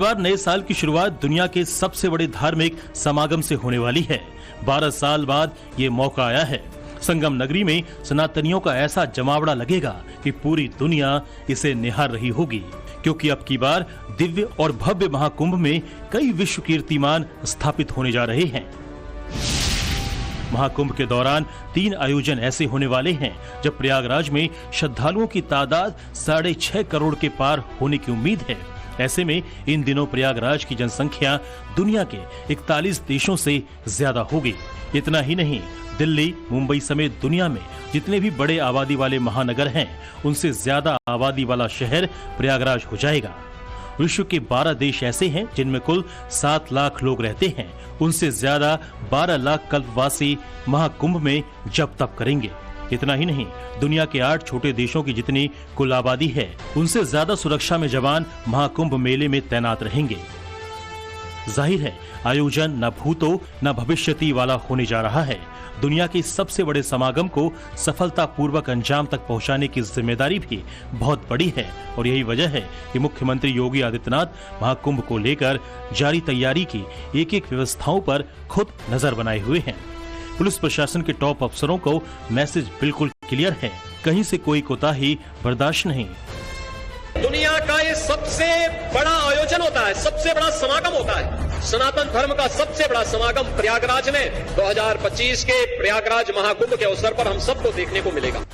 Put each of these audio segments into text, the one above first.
बार नए साल की शुरुआत दुनिया के सबसे बड़े धार्मिक समागम से होने वाली है। 12 साल बाद ये मौका आया है। संगम नगरी में सनातनियों का ऐसा जमावड़ा लगेगा कि पूरी दुनिया इसे निहार रही होगी, क्योंकि अब की बार दिव्य और भव्य महाकुंभ में कई विश्व कीर्तिमान स्थापित होने जा रहे हैं। महाकुंभ के दौरान 3 आयोजन ऐसे होने वाले हैं जब प्रयागराज में श्रद्धालुओं की तादाद 6.5 करोड़ के पार होने की उम्मीद है। ऐसे में इन दिनों प्रयागराज की जनसंख्या दुनिया के 41 देशों से ज्यादा होगी। इतना ही नहीं, दिल्ली, मुंबई समेत दुनिया में जितने भी बड़े आबादी वाले महानगर हैं, उनसे ज्यादा आबादी वाला शहर प्रयागराज हो जाएगा। विश्व के 12 देश ऐसे हैं जिनमें कुल 7 लाख लोग रहते हैं। उनसे ज्यादा 12 लाख कल्पवासी महाकुंभ में जप तप करेंगे। इतना ही नहीं, दुनिया के 8 छोटे देशों की जितनी कुल आबादी है, उनसे ज्यादा सुरक्षा में जवान महाकुंभ मेले में तैनात रहेंगे। जाहिर है, आयोजन न भूतो न भविष्यति वाला होने जा रहा है। दुनिया के सबसे बड़े समागम को सफलतापूर्वक अंजाम तक पहुंचाने की जिम्मेदारी भी बहुत बड़ी है और यही वजह है कि मुख्यमंत्री योगी आदित्यनाथ महाकुंभ को लेकर जारी तैयारी की एक-एक व्यवस्थाओं पर खुद नजर बनाए हुए हैं। पुलिस प्रशासन के टॉप अफसरों को मैसेज बिल्कुल क्लियर है, कहीं से कोई कोताही बर्दाश्त नहीं। दुनिया का ये सबसे बड़ा आयोजन होता है, सबसे बड़ा समागम होता है। सनातन धर्म का सबसे बड़ा समागम प्रयागराज में 2025 के प्रयागराज महाकुंभ के अवसर पर हम सबको देखने को मिलेगा।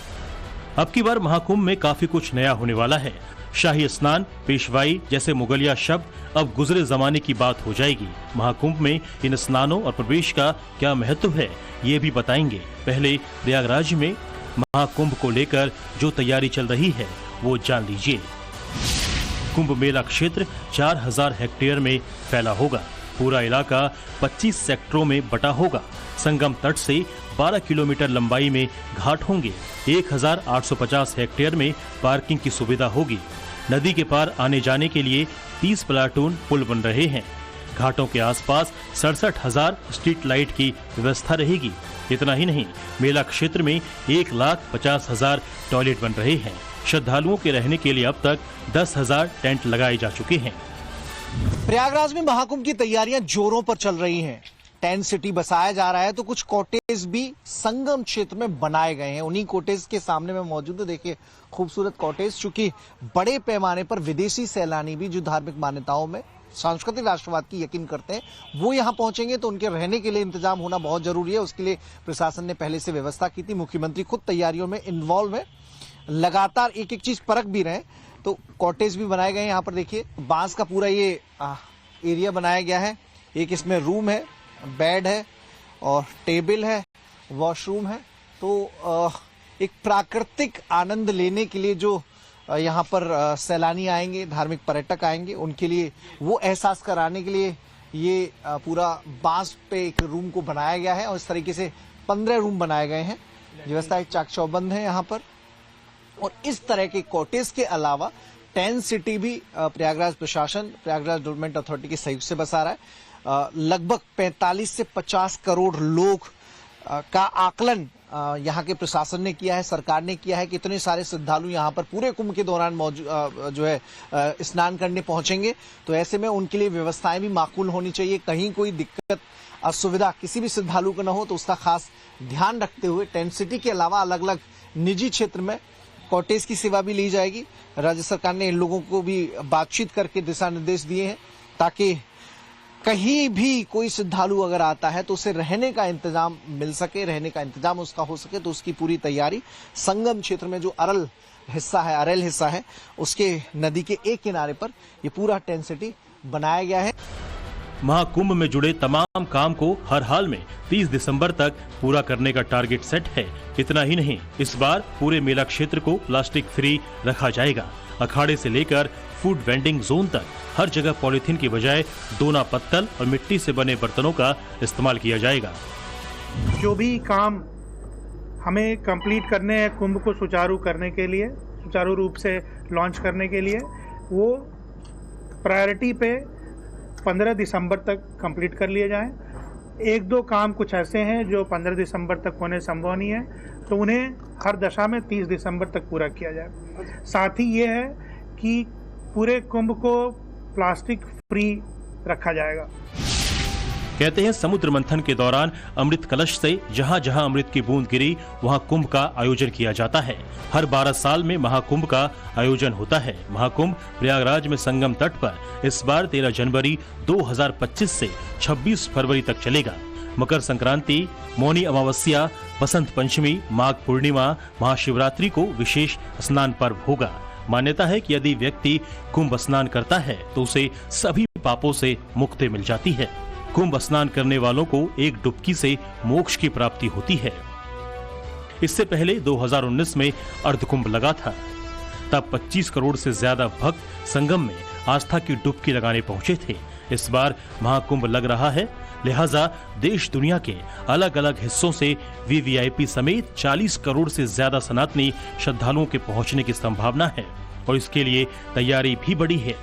अब की बार महाकुंभ में काफी कुछ नया होने वाला है। शाही स्नान, पेशवाई जैसे मुगलिया शब्द अब गुजरे जमाने की बात हो जाएगी। महाकुंभ में इन स्नानों और प्रवेश का क्या महत्व है, ये भी बताएंगे। पहले प्रयागराज में महाकुंभ को लेकर जो तैयारी चल रही है वो जान लीजिए। कुंभ मेला क्षेत्र 4000 हेक्टेयर में फैला होगा। पूरा इलाका 25 सेक्टरों में बटा होगा। संगम तट से 12 किलोमीटर लंबाई में घाट होंगे। 1850 हेक्टेयर में पार्किंग की सुविधा होगी। नदी के पार आने जाने के लिए 30 प्लाटून पुल बन रहे हैं। घाटों के आसपास 67,000 स्ट्रीट लाइट की व्यवस्था रहेगी। इतना ही नहीं, मेला क्षेत्र में 1,50,000 टॉयलेट बन रहे हैं। श्रद्धालुओं के रहने के लिए अब तक 10,000 टेंट लगाए जा चुके हैं। प्रयागराज में महाकुंभ की तैयारियां जोरों पर चल रही हैं। टेंट सिटी बसाया जा रहा है तो कुछ कॉटेज भी संगम क्षेत्र में बनाए गए हैं। उन्हीं कॉटेज के सामने में मौजूद है, देखिए खूबसूरत कॉटेज। चूंकि बड़े पैमाने पर विदेशी सैलानी भी जो धार्मिक मान्यताओं में सांस्कृतिक राष्ट्रवाद की यकीन करते हैं, वो यहाँ पहुंचेंगे तो उनके रहने के लिए इंतजाम होना बहुत जरूरी है। उसके लिए प्रशासन ने पहले से व्यवस्था की थी। मुख्यमंत्री खुद तैयारियों में इन्वॉल्व है, लगातार एक एक चीज परख भी रहे। तो कॉटेज भी बनाए गए हैं। यहाँ पर देखिए बांस का पूरा ये एरिया बनाया गया है। एक इसमें रूम है, बेड है और टेबल है, वॉशरूम है। तो एक प्राकृतिक आनंद लेने के लिए जो यहाँ पर सैलानी आएंगे, धार्मिक पर्यटक आएंगे, उनके लिए वो एहसास कराने के लिए ये पूरा बांस पे एक रूम को बनाया गया है और इस तरीके से 15 रूम बनाए गए हैं। व्यवस्था चाक चौबंद है यहाँ पर। और इस तरह के कॉटेज के अलावा टेंट सिटी भी प्रयागराज प्रशासन, प्रयागराज डेवलपमेंट अथॉरिटी के सहयोग से बसा रहा है। लगभग 45 से 50 करोड़ लोग का आकलन यहाँ के प्रशासन ने किया है, सरकार ने किया है कि इतने सारे श्रद्धालु यहाँ पर पूरे कुंभ के दौरान जो है स्नान करने पहुंचेंगे। तो ऐसे में उनके लिए व्यवस्थाएं भी माकूल होनी चाहिए। कहीं कोई दिक्कत, असुविधा किसी भी श्रद्धालु को न हो, तो उसका खास ध्यान रखते हुए टेंट सिटी के अलावा अलग अलग निजी क्षेत्र में कॉटेज की सेवा भी ली जाएगी। राज्य सरकार ने इन लोगों को भी बातचीत करके दिशा निर्देश दिए हैं ताकि कहीं भी कोई श्रद्धालु अगर आता है तो उसे रहने का इंतजाम मिल सके, रहने का इंतजाम उसका हो सके। तो उसकी पूरी तैयारी संगम क्षेत्र में जो अरेल हिस्सा है, उसके नदी के एक किनारे पर ये पूरा टेंट सिटी बनाया गया है। महाकुंभ में जुड़े तमाम काम को हर हाल में 30 दिसंबर तक पूरा करने का टारगेट सेट है। इतना ही नहीं, इस बार पूरे मेला क्षेत्र को प्लास्टिक फ्री रखा जाएगा। अखाड़े से लेकर फूड वेंडिंग जोन तक हर जगह पॉलीथीन की बजाय दोना पत्तल और मिट्टी से बने बर्तनों का इस्तेमाल किया जाएगा। जो भी काम हमें कंप्लीट करने हैं कुंभ को सुचारू करने के लिए, सुचारू रूप से लॉन्च करने के लिए, वो प्रायोरिटी पे 15 दिसंबर तक कंप्लीट कर लिए जाएं। 1-2 काम कुछ ऐसे हैं जो 15 दिसंबर तक होने संभव नहीं है, तो उन्हें हर दशा में 30 दिसंबर तक पूरा किया जाए। साथ ही ये है कि पूरे कुंभ को प्लास्टिक फ्री रखा जाएगा। कहते हैं समुद्र मंथन के दौरान अमृत कलश से जहां जहां अमृत की बूंद गिरी वहां कुंभ का आयोजन किया जाता है। हर 12 साल में महाकुंभ का आयोजन होता है। महाकुंभ प्रयागराज में संगम तट पर इस बार 13 जनवरी 2025 से 26 फरवरी तक चलेगा। मकर संक्रांति, मौनी अमावस्या, बसंत पंचमी, माघ पूर्णिमा, महाशिवरात्रि को विशेष स्नान पर्व होगा। मान्यता है कि यदि व्यक्ति कुंभ स्नान करता है तो उसे सभी पापों से मुक्ति मिल जाती है। कुंभ स्नान करने वालों को एक डुबकी से मोक्ष की प्राप्ति होती है। इससे पहले 2019 में अर्धकुंभ लगा था। तब 25 करोड़ से ज्यादा भक्त संगम में आस्था की डुबकी लगाने पहुंचे थे। इस बार महाकुंभ लग रहा है, लिहाजा देश दुनिया के अलग अलग हिस्सों से वीवीआईपी समेत 40 करोड़ से ज्यादा सनातनी श्रद्धालुओं के पहुंचने की संभावना है और इसके लिए तैयारी भी बड़ी है।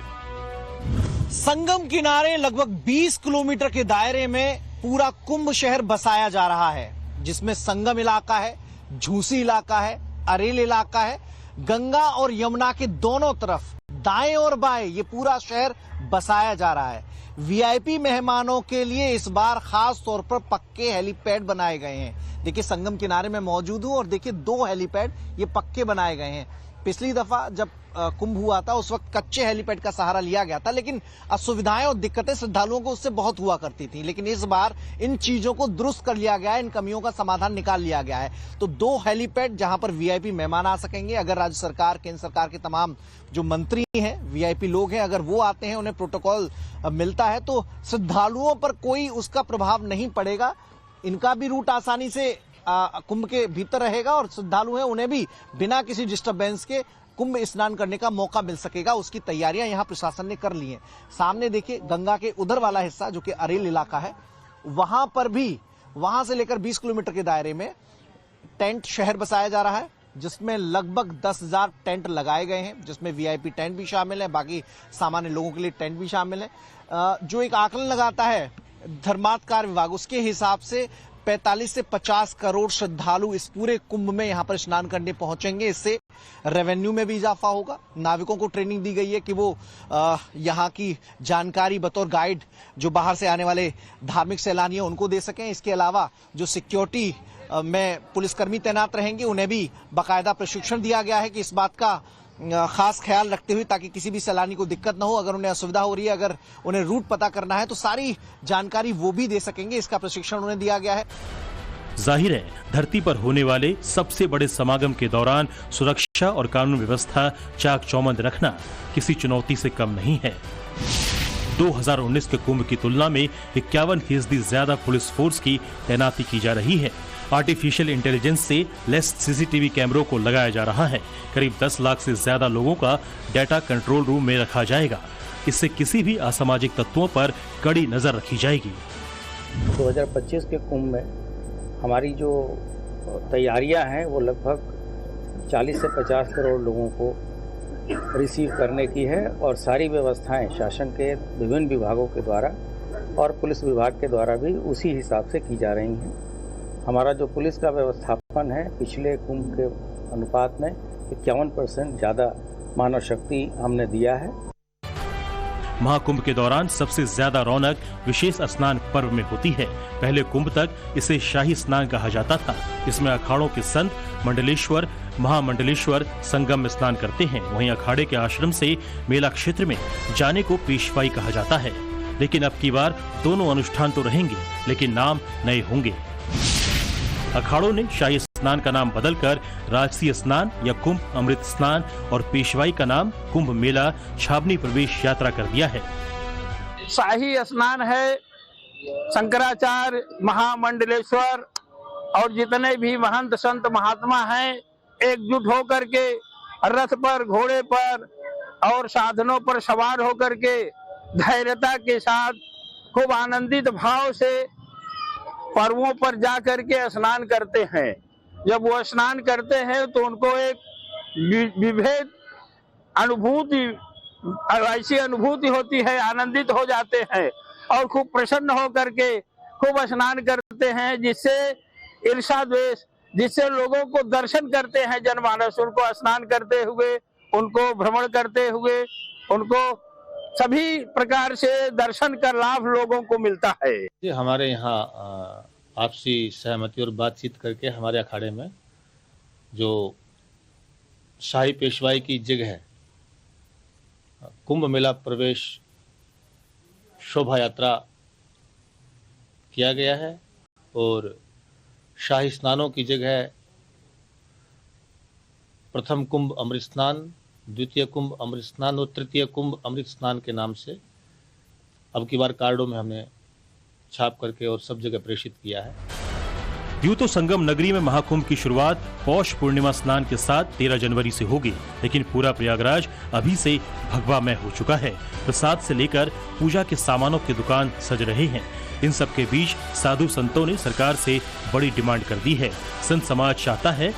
संगम किनारे लगभग 20 किलोमीटर के दायरे में पूरा कुंभ शहर बसाया जा रहा है, जिसमें संगम इलाका है, झूसी इलाका है, अरेल इलाका है। गंगा और यमुना के दोनों तरफ दाएं और बाएं ये पूरा शहर बसाया जा रहा है। वीआईपी मेहमानों के लिए इस बार खास तौर पर पक्के हेलीपैड बनाए गए हैं। देखिए संगम किनारे में मौजूद हूं और देखिए 2 हेलीपैड ये पक्के बनाए गए हैं। पिछली दफा जब कुंभ हुआ था उस वक्त कच्चे हेलीपैड का सहारा लिया गया था, लेकिन असुविधाएं और दिक्कतें श्रद्धालुओं को उससे बहुत हुआ करती थी। लेकिन इस बार इन चीजों को दुरुस्त कर लिया गया है, इन कमियों का समाधान निकाल लिया गया है। तो 2 हेलीपैड जहां पर वीआईपी मेहमान आ सकेंगे। अगर राज्य सरकार, केंद्र सरकार के तमाम जो मंत्री हैं, वीआईपी लोग हैं, अगर वो आते हैं, उन्हें प्रोटोकॉल मिलता है तो श्रद्धालुओं पर कोई उसका प्रभाव नहीं पड़ेगा। इनका भी रूट आसानी से कुंभ के भीतर रहेगा और श्रद्धालु हैं उन्हें भी बिना किसी डिस्टरबेंस के कुंभ स्नान करने का मौका मिल सकेगा। उसकी तैयारियां यहां प्रशासन ने कर ली हैं। सामने देखिए गंगा के उधर वाला हिस्सा जो कि अरेल इलाका है, वहां पर भी वहां से लेकर 20 किलोमीटर के दायरे में टेंट शहर बसाया जा रहा है, जिसमें लगभग 10,000 टेंट लगाए गए हैं, जिसमें वीआईपी टेंट भी शामिल है, बाकी सामान्य लोगों के लिए टेंट भी शामिल है। जो एक आकलन लगाता है धर्मार्थ कार्य विभाग, उसके हिसाब से 45 से 50 करोड़ श्रद्धालु इस पूरे कुंभ में यहां पर स्नान करने पहुंचेंगे। इससे रेवेन्यू में भी इजाफा होगा। नाविकों को ट्रेनिंग दी गई है कि वो यहां की जानकारी बतौर गाइड जो बाहर से आने वाले धार्मिक सैलानी हैं उनको दे सकें। इसके अलावा जो सिक्योरिटी में पुलिसकर्मी तैनात रहेंगे उन्हें भी बाकायदा प्रशिक्षण दिया गया है कि इस बात का खास ख्याल रखते हुए ताकि किसी भी सैलानी को दिक्कत ना हो। अगर उन्हें असुविधा हो रही है, अगर उन्हें रूट पता करना है तो सारी जानकारी वो भी दे सकेंगे। इसका प्रशिक्षण उन्हें दिया गया है। जाहिर है धरती पर होने वाले सबसे बड़े समागम के दौरान सुरक्षा और कानून व्यवस्था चाक चौबंद रखना किसी चुनौती से कम नहीं है। 2019 के कुंभ की तुलना में 51% ज्यादा पुलिस फोर्स की तैनाती की जा रही है। आर्टिफिशियल इंटेलिजेंस से लेस सीसीटीवी कैमरों को लगाया जा रहा है। करीब 10 लाख से ज्यादा लोगों का डाटा कंट्रोल रूम में रखा जाएगा। इससे किसी भी असामाजिक तत्वों पर कड़ी नजर रखी जाएगी। 2025 के कुंभ में हमारी जो तैयारियां हैं वो लगभग 40 से 50 करोड़ लोगों को रिसीव करने की है और सारी व्यवस्थाएं शासन के विभिन्न विभागों के द्वारा और पुलिस विभाग के द्वारा भी उसी हिसाब से की जा रही हैं। हमारा जो पुलिस का व्यवस्थापन है पिछले कुंभ के अनुपात में 51% ज़्यादा मानव शक्ति हमने दिया है। महाकुंभ के दौरान सबसे ज्यादा रौनक विशेष स्नान पर्व में होती है। पहले कुंभ तक इसे शाही स्नान कहा जाता था। इसमें अखाड़ों के संत मंडलेश्वर, महामंडलेश्वर संगम में स्नान करते हैं। वहीं अखाड़े के आश्रम से मेला क्षेत्र में जाने को पेशवाई कहा जाता है। लेकिन अब की बार दोनों अनुष्ठान तो रहेंगे, लेकिन नाम नए होंगे। अखाड़ों ने शाही स्नान का नाम बदलकर राजसीय स्नान या कुंभ अमृत स्नान और पेशवाई का नाम कुंभ मेला छावनी प्रवेश यात्रा कर दिया है। शाही स्नान है, शंकराचार्य, महामंडलेश्वर और जितने भी महंत संत महात्मा हैं एकजुट होकर के रथ पर, घोड़े पर और साधनों पर सवार होकर के धैर्यता के साथ खूब आनंदित भाव से पर्वों पर जा करके स्नान करते हैं। जब वो स्नान करते हैं तो उनको एक विभेद अनुभूति, ऐसी अनुभूति होती है, आनंदित हो जाते हैं और खूब प्रसन्न होकर के खूब स्नान करते हैं, जिससे ईर्ष्या द्वेष, जिससे लोगों को दर्शन करते हैं जनमानस, उनको स्नान करते हुए, उनको भ्रमण करते हुए, उनको सभी प्रकार से दर्शन का लाभ लोगों को मिलता है। ये हमारे यहाँ आपसी सहमति और बातचीत करके हमारे अखाड़े में जो शाही पेशवाई की जगह है, कुंभ मेला प्रवेश शोभा यात्रा किया गया है और शाही स्नानों की जगह प्रथम कुंभ अमृत स्नान, द्वितीय कुंभ अमृत स्नान और तृतीय कुंभ अमृत स्नान के नाम से अब की बार कार्डों में हमने छाप करके और सब जगह प्रेषित किया है। यूं तो संगम नगरी में महाकुंभ की शुरुआत पौष पूर्णिमा स्नान के साथ 13 जनवरी से होगी, लेकिन पूरा प्रयागराज अभी से भगवामय हो चुका है। प्रसाद से लेकर पूजा के सामानों की दुकान सज रहे हैं। इन सब के बीच साधु संतों ने सरकार से बड़ी डिमांड कर दी है। संत समाज चाहता है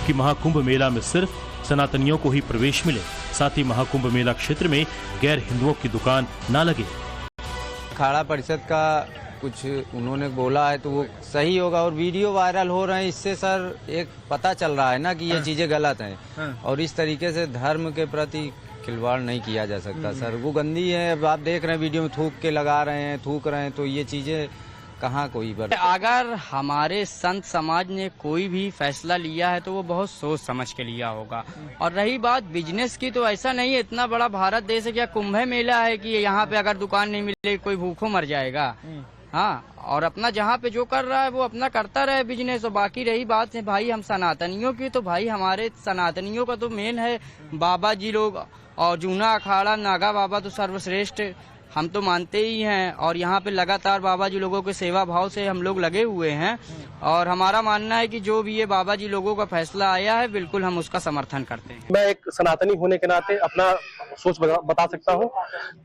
कि महाकुंभ मेला में सिर्फ सनातनियों को ही प्रवेश मिले, साथ ही महाकुंभ मेला क्षेत्र में गैर हिंदुओं की दुकान न लगे। अखाड़ा परिषद का कुछ उन्होंने बोला है तो वो सही होगा, और वीडियो वायरल हो रहे हैं, इससे सर एक पता चल रहा है ना कि ये चीजें गलत हैं और इस तरीके से धर्म के प्रति खिलवाड़ नहीं किया जा सकता सर। वो गंदी है, अब आप देख रहे हैं वीडियो में थूक के लगा रहे हैं, थूक रहे हैं, तो ये चीजें कहाँ कोई बात। अगर हमारे संत समाज ने कोई भी फैसला लिया है तो वो बहुत सोच समझ के लिया होगा। और रही बात बिजनेस की, तो ऐसा नहीं है, इतना बड़ा भारत देश है, क्या कुंभ मेला है कि यहाँ पे अगर दुकान नहीं मिले कोई भूखों मर जाएगा। हाँ, और अपना जहाँ पे जो कर रहा है वो अपना करता रहे बिजनेस। और बाकी रही बात है भाई हम सनातनियों की, तो भाई हमारे सनातनियों का तो मेन है बाबा जी लोग, और जूना अखाड़ा नागा बाबा तो सर्वश्रेष्ठ हम तो मानते ही हैं। और यहाँ पे लगातार बाबा जी लोगों के सेवा भाव से हम लोग लगे हुए हैं, और हमारा मानना है कि जो भी ये बाबा जी लोगों का फैसला आया है बिल्कुल हम उसका समर्थन करते हैं। मैं एक सनातनी होने के नाते अपना सोच बता सकता हूँ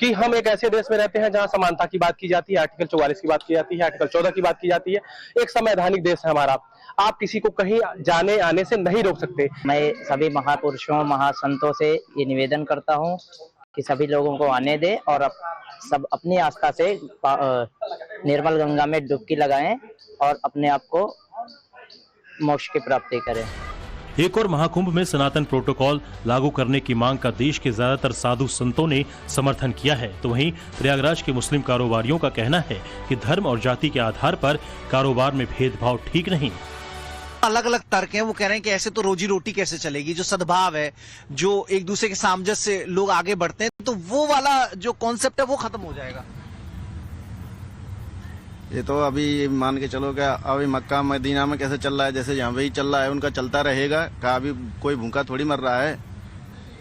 कि हम एक ऐसे देश में रहते हैं जहाँ समानता की बात की जाती है, आर्टिकल 44 की बात की जाती है, आर्टिकल 14 की बात की जाती है। एक संवैधानिक देश है हमारा, आप किसी को कहीं जाने आने से नहीं रोक सकते। मैं सभी महापुरुषों महासंतों से ये निवेदन करता हूँ कि सभी लोगों को आने दे और सब अपनी आस्था से निर्मल गंगा में डुबकी लगाएं और अपने आप को मोक्ष की प्राप्ति करें। एक और महाकुंभ में सनातन प्रोटोकॉल लागू करने की मांग का देश के ज्यादातर साधु संतों ने समर्थन किया है, तो वहीं प्रयागराज के मुस्लिम कारोबारियों का कहना है कि धर्म और जाति के आधार पर कारोबार में भेदभाव ठीक नहीं। अलग अलग तर्क हैं, वो कह रहे हैं कि ऐसे तो रोजी रोटी कैसे चलेगी, जो सद्भाव है, जो एक दूसरे के सामंजस्य से लोग आगे बढ़ते हैं, तो वो वाला जो कॉन्सेप्ट है वो खत्म हो जाएगा। ये तो अभी मान के चलो क्या अभी मक्का मदीना में कैसे चल रहा है, जैसे यहाँ भी चल रहा है उनका चलता रहेगा। का अभी कोई भूखा थोड़ी मर रहा है।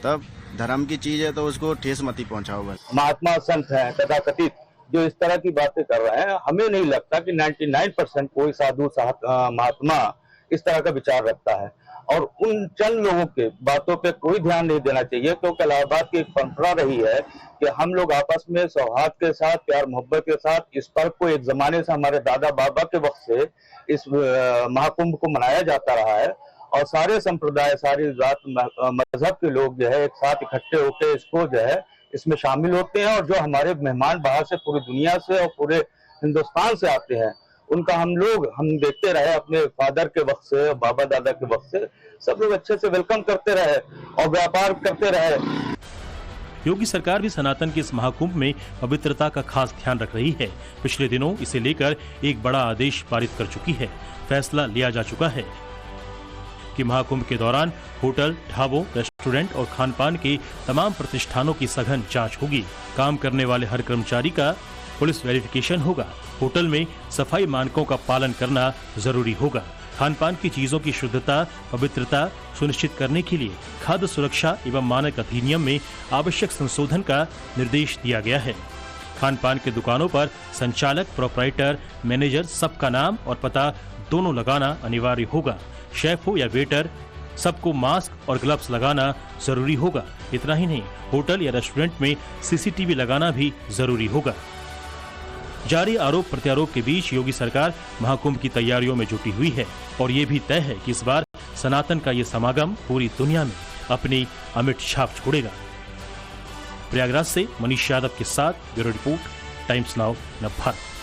तब धर्म की चीज है तो उसको ठेस मत ही पहुंचाओ बस। महात्मा संत हैं तथाकथित जो इस तरह की बातें कर रहे हैं, हमें नहीं लगता कि 99% कोई साधु महात्मा इस तरह का विचार रखता है। और उन चंद लोगों के बातों पे कोई ध्यान नहीं देना चाहिए, क्योंकि इलाहाबाद की एक परंपरा रही है कि हम लोग आपस में सौहार्द के साथ, प्यार मोहब्बत के साथ इस पर्व को एक जमाने से हमारे दादा बाबा के वक्त से इस महाकुंभ को मनाया जाता रहा है। और सारे संप्रदाय, सारी जात मजहब के लोग जो है एक साथ इकट्ठे होकर इसको जो है इसमें शामिल होते हैं। और जो हमारे मेहमान बाहर से पूरी दुनिया से और पूरे हिंदुस्तान से आते हैं, उनका हम देखते रहे अपने फादर के वक्त से, बाबा दादा के वक्त से, सब लोग अच्छे से वेलकम करते रहे और व्यापार करते रहे। योगी सरकार भी सनातन के इस महाकुंभ में पवित्रता का खास ध्यान रख रही है। पिछले दिनों इसे लेकर एक बड़ा आदेश पारित कर चुकी है। फैसला लिया जा चुका है कि महाकुंभ के दौरान होटल, ढाबों, रेस्टोरेंट और खानपान के तमाम प्रतिष्ठानों की सघन जांच होगी। काम करने वाले हर कर्मचारी का पुलिस वेरिफिकेशन होगा। होटल में सफाई मानकों का पालन करना जरूरी होगा। खानपान की चीजों की शुद्धता, पवित्रता सुनिश्चित करने के लिए खाद्य सुरक्षा एवं मानक अधिनियम में आवश्यक संशोधन का निर्देश दिया गया है। खानपान की दुकानों पर संचालक, प्रोपराइटर, मैनेजर सबका नाम और पता दोनों लगाना अनिवार्य होगा। शेफ हो या वेटर, सबको मास्क और ग्लव्स लगाना जरूरी होगा। इतना ही नहीं, होटल या रेस्टोरेंट में सीसीटीवी लगाना भी जरूरी होगा। जारी आरोप प्रत्यारोप के बीच योगी सरकार महाकुंभ की तैयारियों में जुटी हुई है और ये भी तय है कि इस बार सनातन का ये समागम पूरी दुनिया में अपनी अमिट छाप छोड़ेगा। प्रयागराज से मनीष यादव के साथ ब्यूरो रिपोर्ट, टाइम्स नाउ, नव भारत।